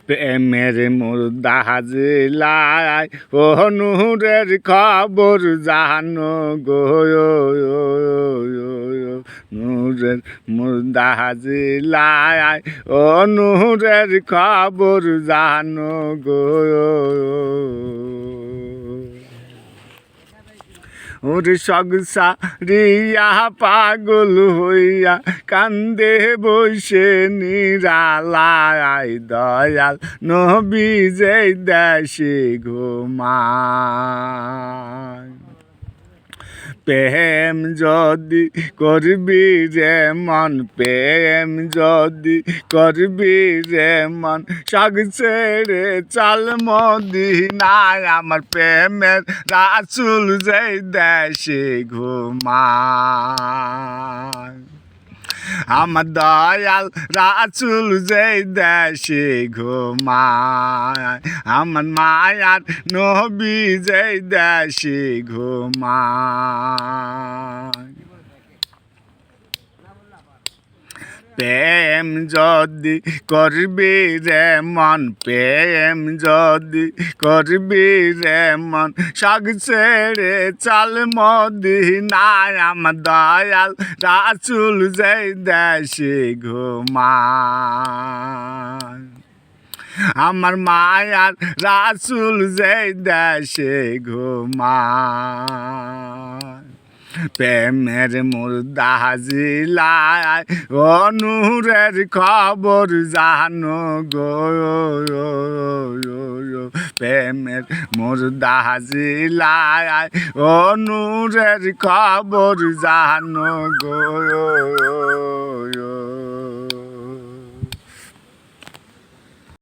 প্রেমের মুর্দা হাজিলায় ও নূরের খবর জানো গো নূরের মুর্দা হাজিলায় ও নূরের খবর জানো গো ওর সংসারিয়া পাগল হইয়া কান্দে বসে নিরালায় দয়াল নবী যে দেশে ঘুমায় প্রেম যদি করবি রে মন প্রেম যদি করবি রে মন সগ ছেড়ে চাল মদিনায় আমার প্রেমের রাসূল যেই দেশে ঘুমায় আমার দয়াল রাসূল যেই দেশে ঘুমায় আমার মায়ার নবী যেই দেশে ঘুমায় প্রেম যদি করবি রে মন প্রেম যদি করবি রে মন সগ ছেড়ে চাল মদিনায় আমার দয়াল রাসূল যেই দেশে ঘুমায় আমার মায়ার রাসূল যেই দেশে ঘুমায় প্রেমের মুর্দা হাজিলায় ও নূরের খবর জানো গো প্রেমের মুর্দা হাজিলায় ও নূরের খবর জানো গো